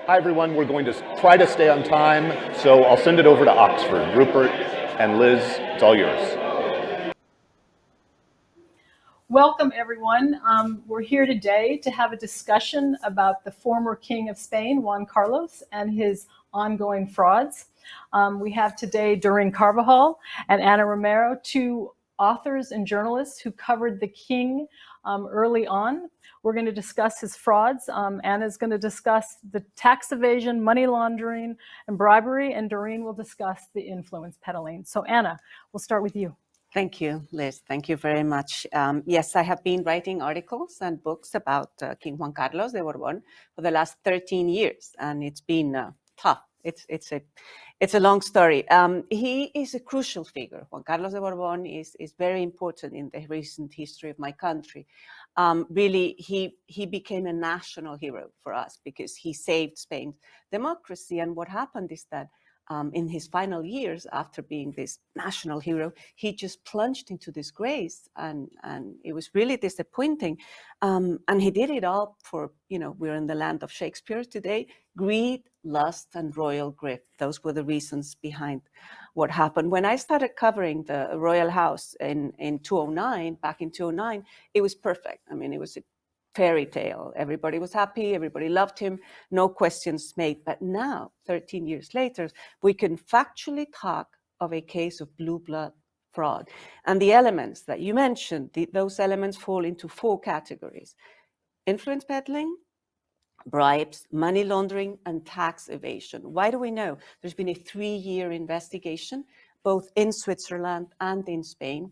Hi everyone, we're going to try to stay on time, so I'll send it over to Oxford. Rupert and Liz, it's all yours. Welcome everyone. We're here today to have a discussion about the former King of Spain, Juan Carlos, and his ongoing frauds. We have today Doreen Carvajal and Ana Romero, two authors and journalists who covered the king early on. We're going to discuss his frauds. Anna's going to discuss the tax evasion, money laundering, and bribery, and Doreen will discuss the influence peddling. So Anna, we'll start with you. Thank you, Liz. Thank you very much. Yes, I have been writing articles and books about King Juan Carlos de Borbón for the last 13 years, and it's been tough. It's a long story. He is a crucial figure. Juan Carlos de Borbón is very important in the recent history of my country. Really, he became a national hero for us because he saved Spain's democracy. And what happened is that in his final years, after being this national hero, he just plunged into disgrace, and it was really disappointing. And he did it all for, we're in the land of Shakespeare today, greed, lust, and royal grift. Those were the reasons behind what happened. When I started covering the royal house in 2009, back in 2009, it was perfect. I mean, it was a fairy tale. Everybody was happy, everybody loved him, no questions made. But now, 13 years later, we can factually talk of a case of blue blood fraud. And the elements that you mentioned, those elements fall into 4 categories: influence peddling, bribes, money laundering, and tax evasion. Why do we know? There's been a 3-year investigation, both in Switzerland and in Spain.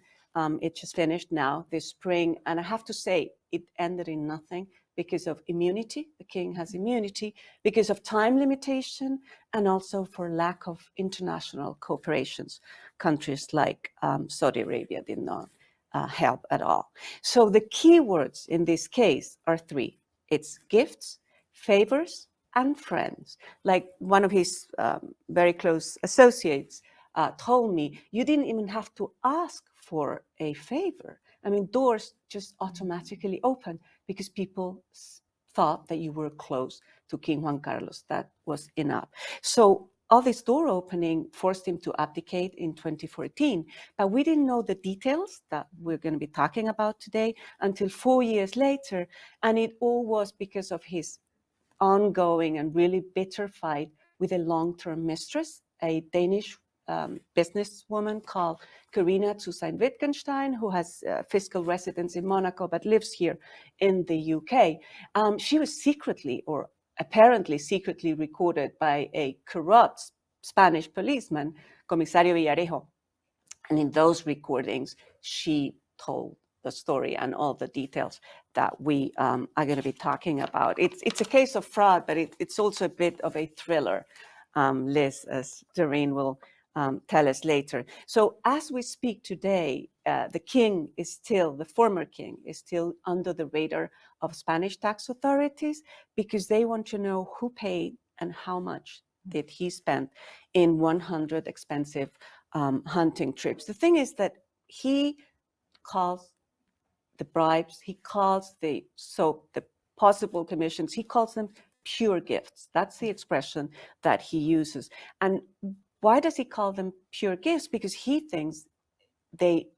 It just finished now this spring, and I have to say it ended in nothing because of immunity. The king has immunity, because of time limitation, and also for lack of international cooperations. Countries like Saudi Arabia did not help at all. So the key words in this case are 3. It's gifts, favors, and friends. Like one of his very close associates told me, you didn't even have to ask for a favor. I mean, doors just automatically open because people thought that you were close to King Juan Carlos. That was enough. So all this door opening forced him to abdicate in 2014, but we didn't know the details that we're going to be talking about today until 4 years later, and it all was because of his ongoing and really bitter fight with a long-term mistress, a Danish businesswoman called Karina Toussaint Wittgenstein, who has fiscal residence in Monaco but lives here in the UK. She was secretly, or apparently secretly, recorded by a corrupt Spanish policeman, Comisario Villarejo. And in those recordings, she told the story and all the details that we are going to be talking about. It's a case of fraud, but it's also a bit of a thriller, Liz, as Doreen will tell us later. So as we speak today, the former king is still under the radar of Spanish tax authorities because they want to know who paid and how much did he spend in 100 expensive hunting trips. The thing is that he calls the bribes, he calls the possible commissions, he calls them pure gifts. That's the expression that he uses. And why does he call them pure gifts? Because he thinks they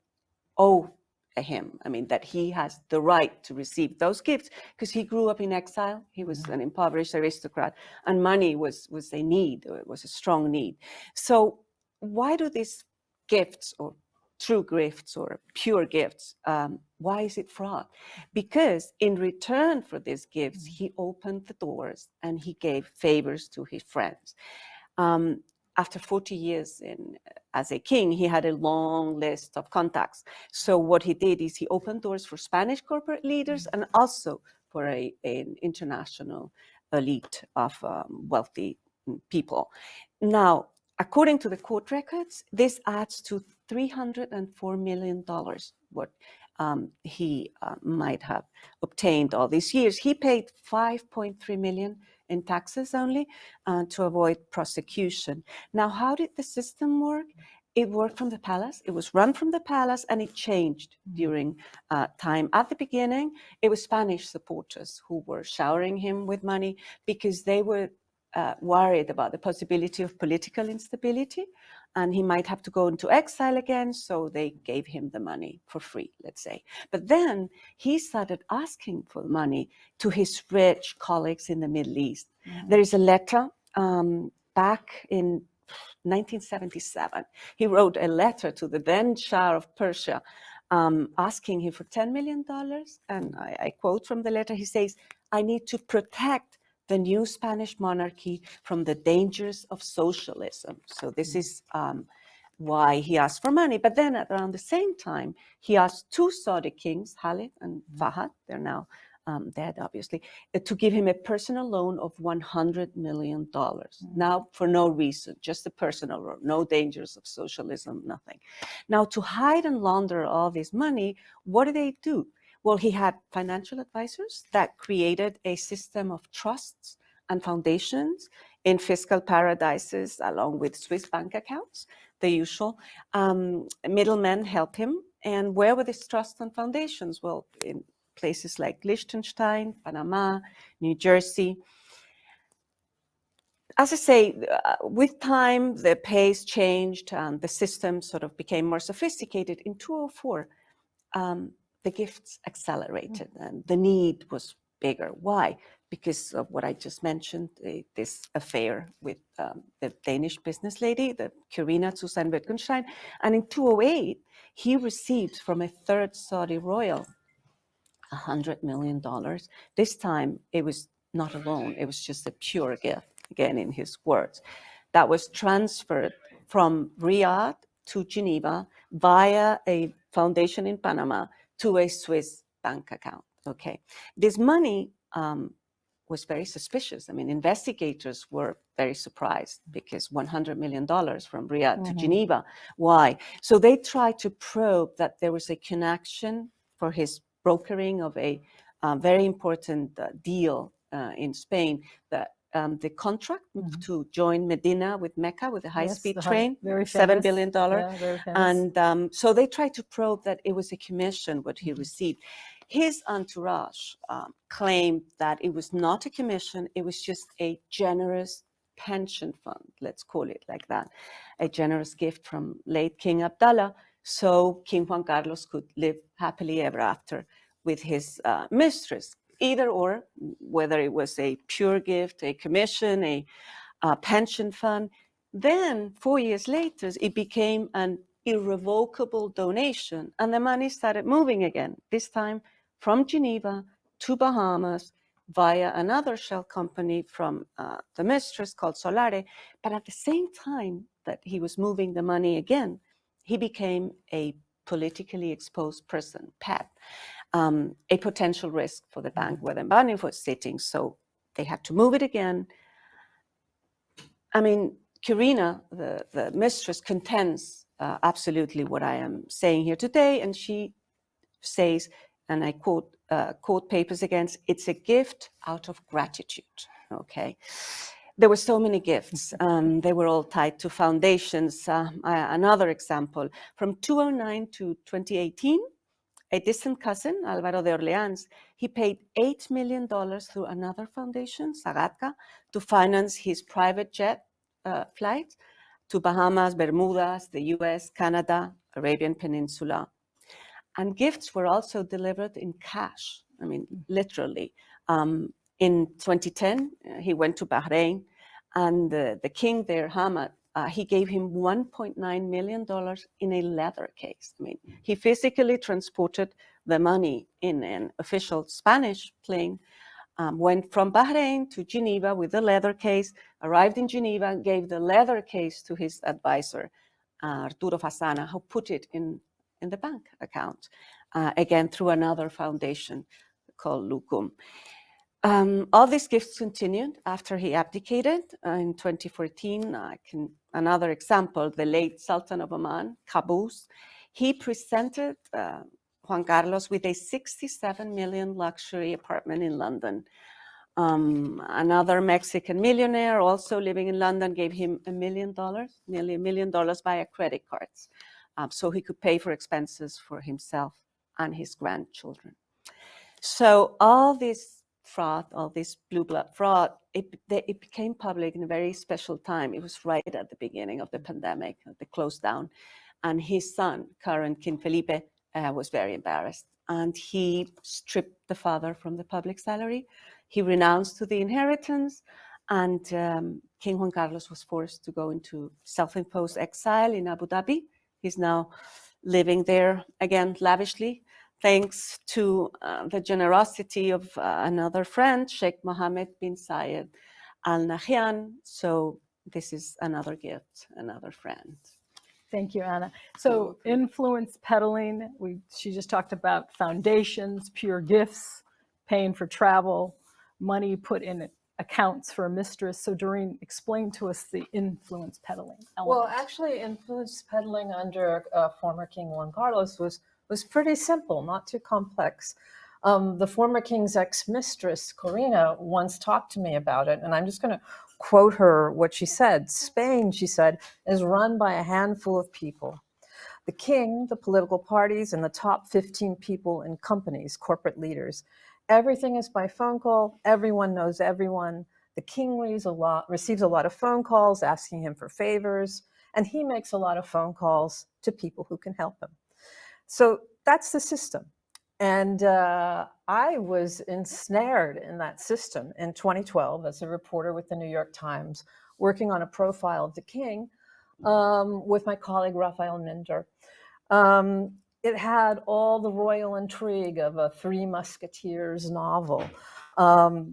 owe him. I mean, that he has the right to receive those gifts because he grew up in exile. He was an impoverished aristocrat, and money was a need, or it was a strong need. So why do these gifts, or true gifts or pure gifts, why is it fraud? Because in return for these gifts, he opened the doors and he gave favors to his friends. After 40 years as a king, he had a long list of contacts. So what he did is he opened doors for Spanish corporate leaders and also for an international elite of wealthy people. Now, according to the court records, this adds to $304 million, what he might have obtained all these years. He paid $5.3 million in taxes only to avoid prosecution. Now, how did the system work? It worked from the palace. It was run from the palace, and it changed during time. At the beginning, it was Spanish supporters who were showering him with money because they were worried about the possibility of political instability, and he might have to go into exile again, so they gave him the money for free, let's say. But then he started asking for money to his rich colleagues in the Middle East. There is a letter back in 1977. He wrote a letter to the then Shah of Persia, asking him for $10 million. And I quote from the letter, he says, "I need to protect the new Spanish monarchy from the dangers of socialism." So this is why he asked for money. But then around the same time, he asked two Saudi kings, Khalid and Fahad, they're now dead, obviously, to give him a personal loan of $100 million. Now, for no reason, just a personal loan, no dangers of socialism, nothing. Now, to hide and launder all this money, what do? Well, he had financial advisors that created a system of trusts and foundations in fiscal paradises, along with Swiss bank accounts, the usual. Middlemen helped him. And where were these trusts and foundations? Well, in places like Liechtenstein, Panama, New Jersey. As I say, with time, the pace changed and the system sort of became more sophisticated. In 2004, the gifts accelerated and the need was bigger. Why? Because of what I just mentioned, this affair with the Danish business lady, the Carina Susan Wittgenstein. And in 2008, he received from a third Saudi royal $100 million. This time, it was not a loan. It was just a pure gift, again, in his words, that was transferred from Riyadh to Geneva via a foundation in Panama to a Swiss bank account. Okay, this money was very suspicious. I mean, investigators were very surprised because $100 million from Riyadh to Geneva. Why? So they tried to probe that there was a connection for his brokering of a very important deal in Spain, that the contract to join Medina with Mecca with a high-speed train, $7 billion. And so they tried to probe that it was a commission, what he received. His entourage claimed that it was not a commission, it was just a generous pension fund, let's call it like that, a generous gift from late King Abdallah, so King Juan Carlos could live happily ever after with his mistress. Either or, whether it was a pure gift, a commission, a pension fund. Then 4 years later, it became an irrevocable donation, and the money started moving again, this time from Geneva to Bahamas via another shell company from the mistress called Solare. But at the same time that he was moving the money again, he became a politically exposed person, PET, a potential risk for the bank where the money was sitting. So they had to move it again. I mean, Carina, the mistress, contends absolutely what I am saying here today. And she says, and I quote papers against, "It's a gift out of gratitude." Okay. There were so many gifts. They were all tied to foundations. Another example, from 2009 to 2018, a distant cousin, Álvaro de Orleans, he paid $8 million through another foundation, Sagatka, to finance his private jet flight to Bahamas, Bermudas, the US, Canada, Arabian Peninsula. And gifts were also delivered in cash, I mean, literally. In 2010, he went to Bahrain, and the king there, Hamad, he gave him $1.9 million in a leather case. I mean, he physically transported the money in an official Spanish plane, went from Bahrain to Geneva with the leather case, arrived in Geneva, gave the leather case to his advisor, Arturo Fasana, who put it in the bank account, again, through another foundation called Lucum. All these gifts continued after he abdicated in 2014. Another example, the late Sultan of Oman, Qaboos, he presented Juan Carlos with a 67 million luxury apartment in London. Another Mexican millionaire also living in London gave him $1 million, nearly $1 million via credit cards, so he could pay for expenses for himself and his grandchildren. So all these fraud, all this blue blood fraud, it became public in a very special time. It was right at the beginning of the pandemic, the close down. And his son, current King Felipe, was very embarrassed. And he stripped the father from the public salary. He renounced to the inheritance. And King Juan Carlos was forced to go into self-imposed exile in Abu Dhabi. He's now living there again lavishly, thanks to the generosity of another friend, Sheikh Mohammed bin Zayed Al Nahyan. So this is another gift, another friend. Thank you, Anna. So influence peddling, she just talked about foundations, pure gifts, paying for travel, money put in accounts for a mistress. So Doreen, explain to us the influence peddling element. Well, actually, influence peddling under former King Juan Carlos was pretty simple, not too complex. The former king's ex-mistress, Corina, once talked to me about it, and I'm just going to quote her what she said. Spain, she said, is run by a handful of people. The king, the political parties, and the top 15 people in companies, corporate leaders. Everything is by phone call. Everyone knows everyone. The king receives a lot of phone calls asking him for favors, and he makes a lot of phone calls to people who can help him. So that's the system. And I was ensnared in that system in 2012 as a reporter with the New York Times, working on a profile of the king with my colleague Raphael Minder. It had all the royal intrigue of a Three Musketeers novel. My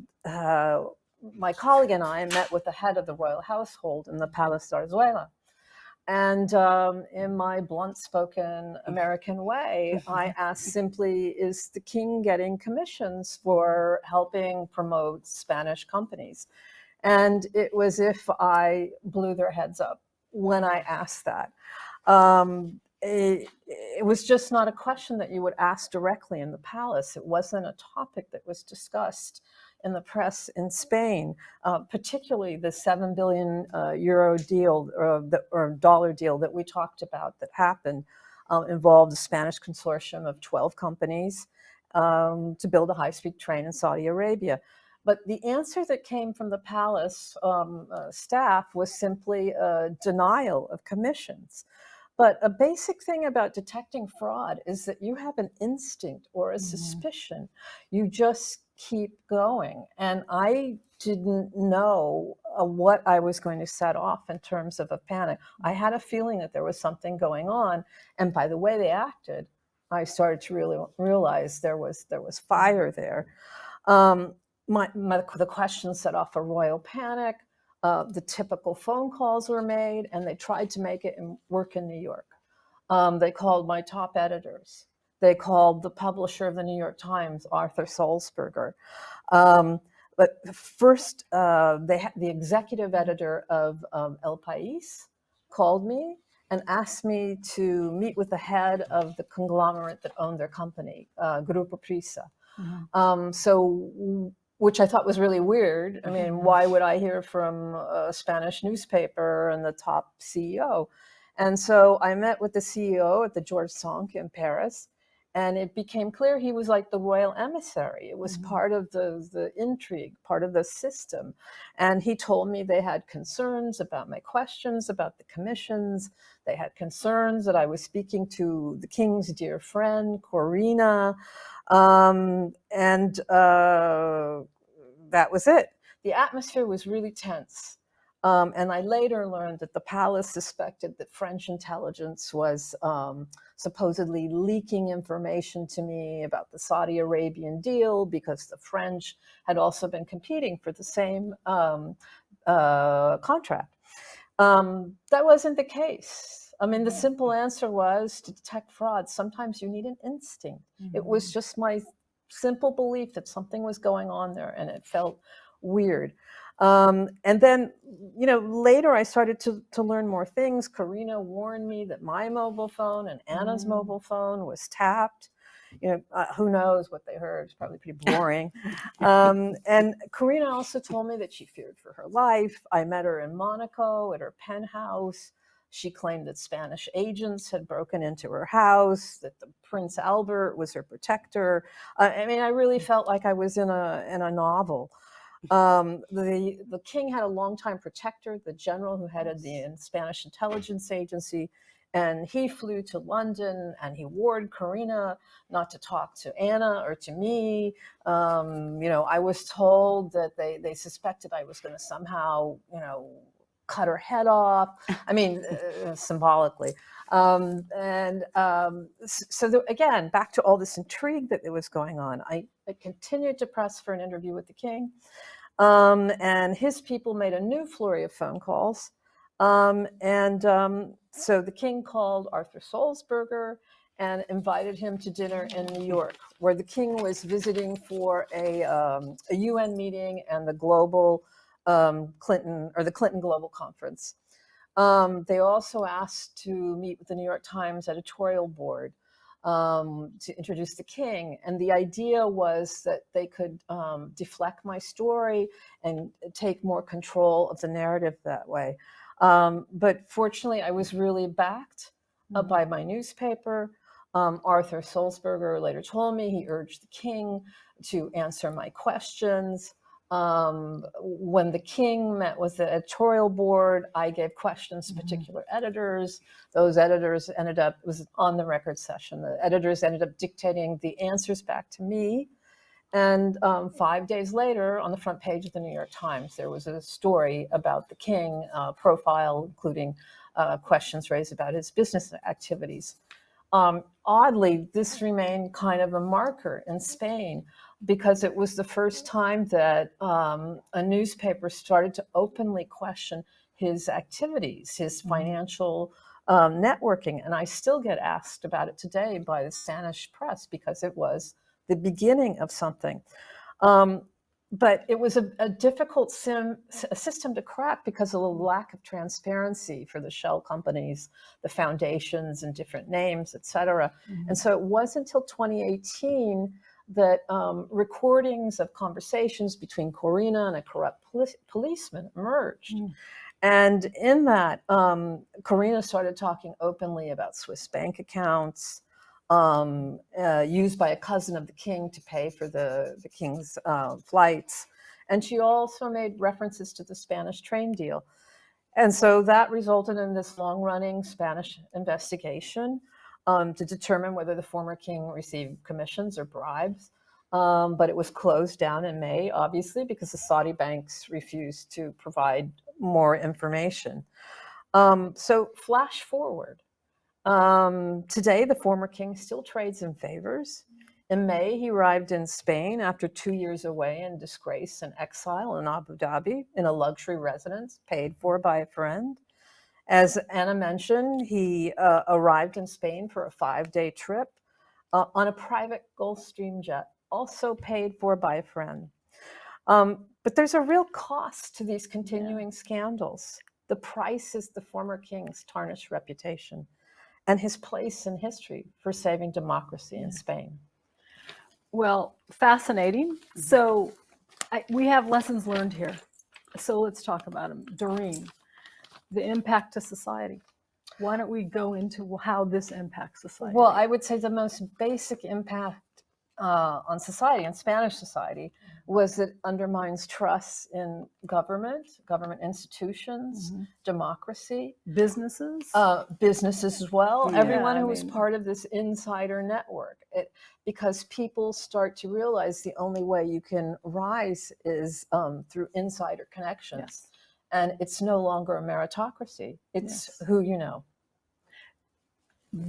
colleague and I met with the head of the royal household in the Palace Zarzuela. And in my blunt-spoken American way, I asked simply, is the king getting commissions for helping promote Spanish companies? And it was if I blew their heads up when I asked that. It was just not a question that you would ask directly in the palace. It wasn't a topic that was discussed in the press in Spain, particularly the 7 billion euro deal or dollar deal that we talked about that happened involved a Spanish consortium of 12 companies to build a high-speed train in Saudi Arabia. But the answer that came from the palace staff was simply a denial of commissions. But a basic thing about detecting fraud is that you have an instinct or a suspicion. You just keep going. And I didn't know what I was going to set off in terms of a panic. I had a feeling that there was something going on. And by the way they acted, I started to really realize there was fire there. The question set off a royal panic. The typical phone calls were made, and they tried to make it work in New York. They called my top editors. They called the publisher of the New York Times, Arthur Sulzberger. But first, the executive editor of El País called me and asked me to meet with the head of the conglomerate that owned their company, Grupo Prisa. Which I thought was really weird. I mean, why would I hear from a Spanish newspaper and the top CEO? And so I met with the CEO at the George Cinq in Paris, and it became clear he was like the royal emissary. It was part of the intrigue, part of the system. And he told me they had concerns about my questions about the commissions. They had concerns that I was speaking to the king's dear friend, Corina. That was it. The atmosphere was really tense. And I later learned that the palace suspected that French intelligence was supposedly leaking information to me about the Saudi Arabian deal because the French had also been competing for the same contract. That wasn't the case. I mean, the simple answer was to detect fraud. Sometimes you need an instinct. It was just my simple belief that something was going on there, and it felt weird. And then, later I started to learn more things. Corina warned me that my mobile phone and Anna's mobile phone was tapped. Who knows what they heard? It's probably pretty boring. And Corina also told me that she feared for her life. I met her in Monaco at her penthouse. She claimed that Spanish agents had broken into her house, that the Prince Albert was her protector. I mean, I really felt like I was in a novel. The king had a longtime protector, the general who headed the Spanish intelligence agency, and he flew to London and he warned Karina not to talk to Anna or to me. You know, I was told that they suspected I was going to somehow, you know, cut her head off. I mean, symbolically. Again, back to all this intrigue that was going on. I continued to press for an interview with the king. And his people made a new flurry of phone calls. So the king called Arthur Sulzberger and invited him to dinner in New York, where the king was visiting for a UN meeting and the global the Clinton Global Conference. They also asked to meet with the New York Times editorial board to introduce the king. And the idea was that they could deflect my story and take more control of the narrative that way. But fortunately, I was really backed by my newspaper. Arthur Sulzberger later told me he urged the king to answer my questions. When the king met with the editorial board, I gave questions to particular editors. Those editors ended up, it was on the record session, the editors ended up dictating the answers back to me. And 5 days later, on the front page of the New York Times, there was a story about the king profile, including questions raised about his business activities. Oddly, this remained kind of a marker in Spain because it was the first time that a newspaper started to openly question his activities, his financial networking. And I still get asked about it today by the Spanish press because it was the beginning of something. But it was a difficult system to crack because of the lack of transparency for the shell companies, the foundations and different names, et cetera. And so it wasn't until 2018 that recordings of conversations between Corina and a corrupt policeman emerged. And in that, Corina started talking openly about Swiss bank accounts, used by a cousin of the king to pay for the king's flights. And she also made references to the Spanish train deal. And so that resulted in this long-running Spanish investigation to determine whether the former king received commissions or bribes. But it was closed down in May, obviously, because the Saudi banks refused to provide more information. So flash forward. Today, the former king still trades in favors. In May, he arrived in Spain after 2 years away in disgrace and exile in Abu Dhabi in a luxury residence paid for by a friend. As Anna mentioned, he arrived in Spain for a 5-day trip on a private Gulfstream jet, also paid for by a friend. But there's a real cost to these continuing scandals. The price is the former king's tarnished reputation and his place in history for saving democracy in Spain. Well, fascinating. So we have lessons learned here. So let's talk about them. Doreen, the impact to society. Why don't we go into how this impacts society? Well, I would say the most basic impact on society, in Spanish society, was it undermines trust in government institutions, democracy. Businesses? Businesses as well. Yeah, Everyone who was part of this insider network. Because people start to realize the only way you can rise is through insider connections. Yes. And it's no longer a meritocracy. It's who you know.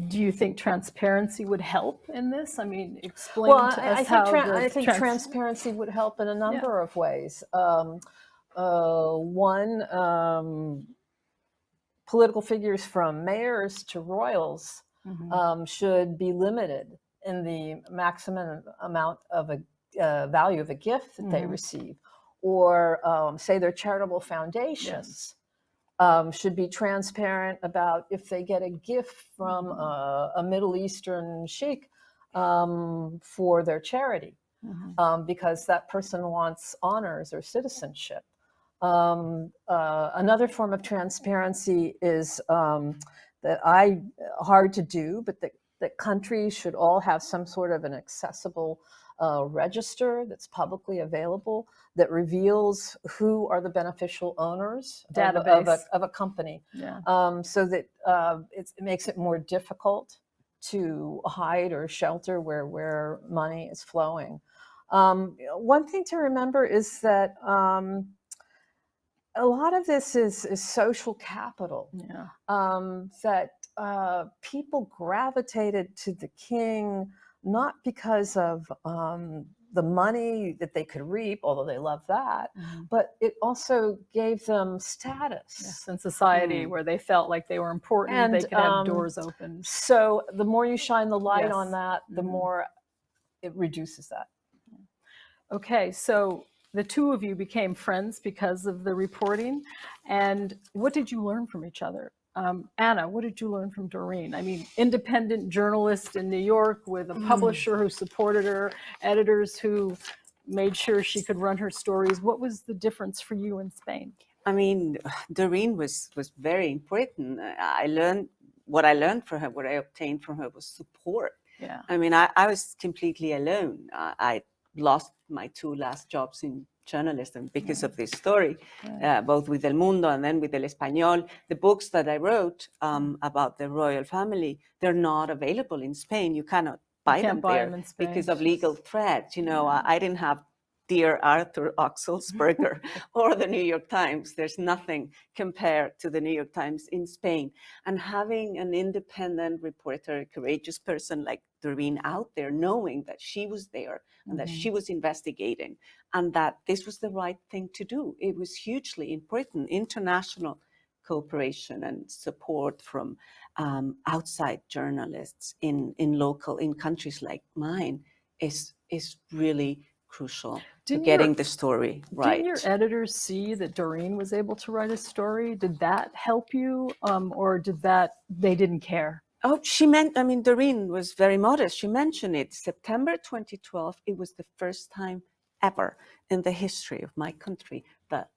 Do you think transparency would help in this? I mean, explain to us I think transparency would help in a number of ways. One, political figures from mayors to royals should be limited in the maximum amount of a value of a gift that they receive. Or say their charitable foundations. Should be transparent about if they get a gift from a Middle Eastern sheikh for their charity, because that person wants honors or citizenship. Another form of transparency is hard to do, but that countries should all have some sort of an accessible register that's publicly available that reveals who are the beneficial owners Database. of a company, Yeah. so that it makes it more difficult to hide or shelter where money is flowing. One thing to remember is that a lot of this is social capital. Yeah. That people gravitated to the king not because of the money that they could reap, although they love that, but it also gave them status. Yes, in society where they felt like they were important, And they could have doors open. so the more you shine the light Yes. on that, the more it reduces that. Okay, so the two of you became friends because of the reporting. And what did you learn from each other? Anna, what did you learn from Doreen? I mean, independent journalist in New York with a publisher who supported her, editors who made sure she could run her stories. What was the difference for you in Spain? I mean, Doreen was very important. What I learned from her, what I obtained from her was support. Yeah. I mean, I was completely alone. I lost my two last jobs in journalism because of this story, both with El Mundo and then with El Español. The books that I wrote about the royal family, they're not available in Spain. You cannot buy them there in Spain because of legal threats. You know, I didn't have Dear Arthur Oxelsberger or the New York Times. There's nothing compared to the New York Times in Spain. And having an independent reporter, a courageous person like Doreen out there, knowing that she was there and that she was investigating and that this was the right thing to do. It was hugely important. International cooperation and support from outside journalists in countries like mine is really crucial to getting the story right. Didn't your editors see that Doreen was able to write a story? Did that help you, or they didn't care? Oh, Doreen was very modest. She mentioned it. September 2012, it was the first time ever in the history of my country that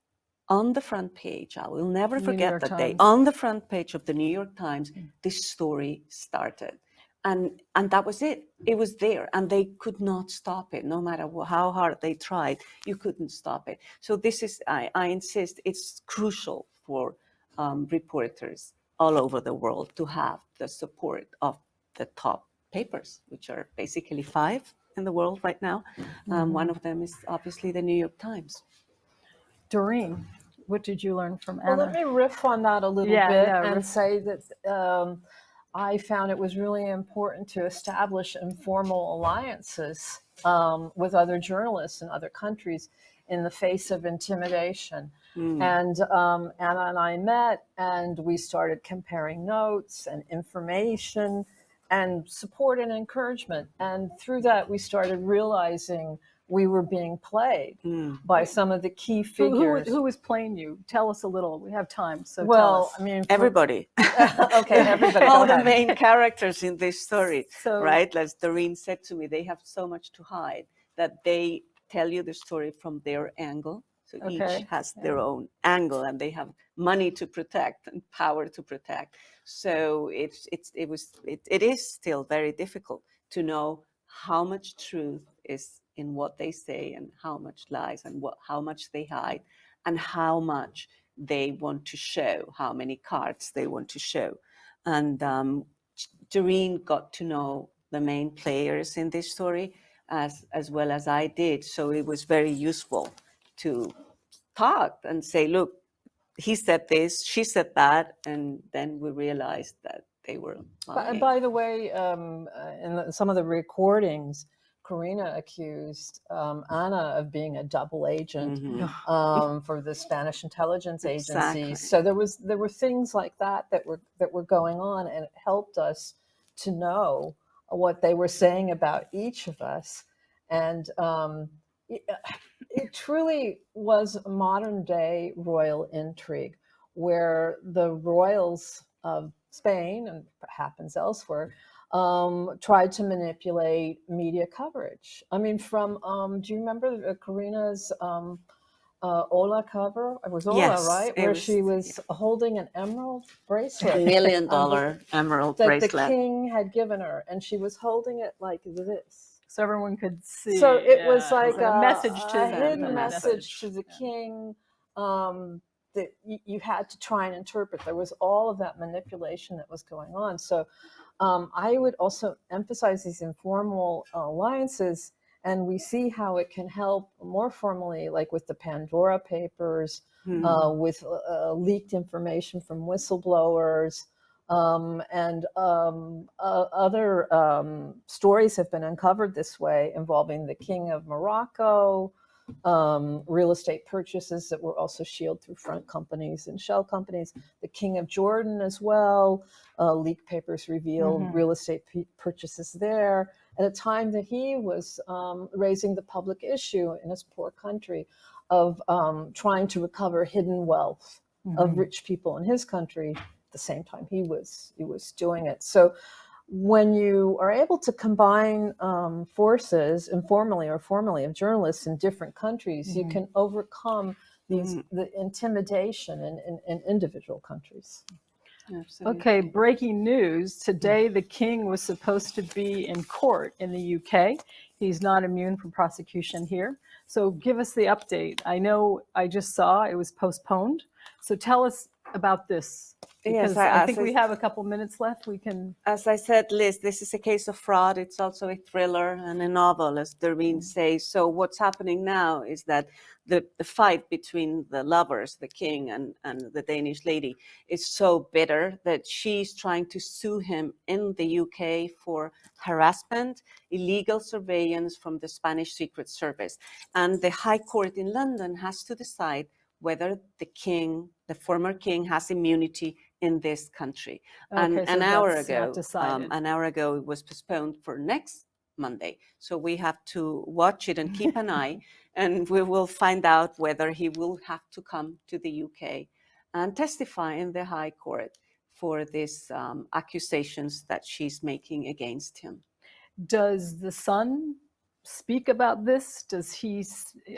on the front page, I will never forget that day, on the front page of the New York Times, this story started. And that was it. It was there, and they could not stop it. No matter how hard they tried, you couldn't stop it. So this is, I insist, it's crucial for reporters all over the world to have the support of the top papers, which are basically 5 in the world right now. One of them is obviously the New York Times. Doreen, what did you learn from Anna? Well, let me riff on that a little bit and say that I found it was really important to establish informal alliances with other journalists in other countries in the face of intimidation. And Anna and I met, and we started comparing notes and information and support and encouragement. And through that, we started realizing we were being played by some of the key figures. Who was playing you? Tell us a little. We have time, so well, tell us. I mean, everybody. Okay, everybody. All the main characters in this story, So- right? As Doreen said to me, they have so much to hide that they tell you the story from their angle. So each has their own angle, and they have money to protect and power to protect. So it is still very difficult to know how much truth is in what they say and how much lies and how much they hide and how much they want to show, how many cards they want to show. And Doreen got to know the main players in this story as well as I did. So it was very useful to talk and say, look, he said this, she said that, and then we realized that they were lying. By the way, in some of the recordings, Karina accused Anna of being a double agent for the Spanish intelligence agency. Exactly. So there were things like that were going on, and it helped us to know what they were saying about each of us. And it truly was a modern day royal intrigue where the royals of Spain, and happens elsewhere, tried to manipulate media coverage. I mean, from, do you remember Karina's Ola cover. It was Ola, Yes, right? it Where was, she was holding an emerald bracelet. $1 million emerald that bracelet. the king had given her, and she was holding it like this. So everyone could see. So it was yeah, like a message to a them. hidden a message to the king that you had to try and interpret. There was all of that manipulation that was going on. So I would also emphasize these informal alliances, and we see how it can help more formally, like with the Pandora Papers, with leaked information from whistleblowers. And other stories have been uncovered this way involving the King of Morocco, real estate purchases that were also shielded through front companies and shell companies, the King of Jordan as well. Leaked papers revealed real estate purchases there at a time that he was raising the public issue in his poor country of trying to recover hidden wealth of rich people in his country. At the same time he was doing it. So when you are able to combine forces informally or formally of journalists in different countries, you can overcome the intimidation in individual countries. Absolutely. Okay, breaking news. Today, the king was supposed to be in court in the UK. He's not immune from prosecution here. So give us the update. I know I just saw it was postponed. So tell us about this. Because Yes, I think we have a couple minutes left. We can. As I said, Liz, this is a case of fraud. It's also a thriller and a novel, as Doreen says. So what's happening now is that the fight between the lovers, the king and the Danish lady, is so bitter that she's trying to sue him in the UK for harassment, illegal surveillance from the Spanish Secret Service. And the High Court in London has to decide whether the king, the former king, has immunity in this country. And Okay, so an hour that's not ago, decided. it was postponed for next Monday. So we have to watch it and keep an eye, and we will find out whether he will have to come to the UK and testify in the High Court for these accusations that she's making against him. Does the son speak about this? Does he?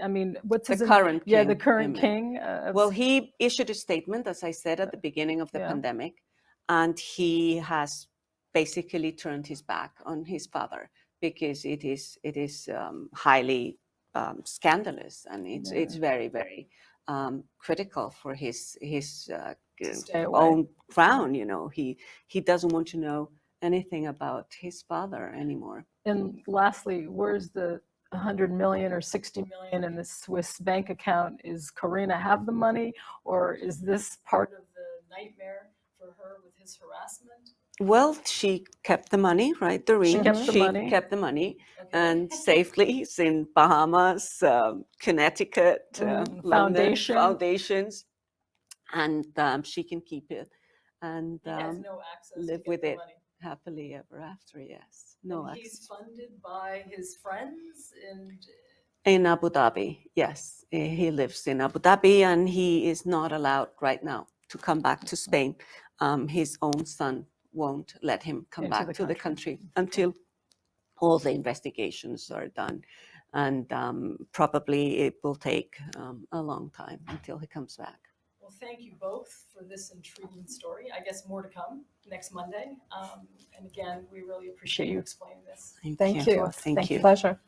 I mean, what's The his current Yeah, king, the current I king. Well, he issued a statement, as I said, at the beginning of the pandemic, and he has basically turned his back on his father because it is highly scandalous, and it's very, very critical for his stay away. own crown. You know, he doesn't want to know anything about his father anymore. And lastly, where's the 100 million or 60 million in the Swiss bank account? Is Karina have the money, or is this part of the nightmare for her with his harassment? Well, she kept the money, right, Doreen? She kept the money. Kept the money, and safely is in Bahamas, Connecticut, London, foundations, and she can keep it and He has no access live to with get it the money. happily ever after. Yes, no And access. he's funded by his friends and. In Abu Dhabi, yes, he lives in Abu Dhabi, and he is not allowed right now to come back to Spain. His own son won't let him come Into back to the country until all the investigations are done. And probably it will take a long time until he comes back. Well, thank you both for this intriguing story. I guess more to come next Monday. And again, we really appreciate you explaining this. Thank you. Thank you. Thank you. Pleasure.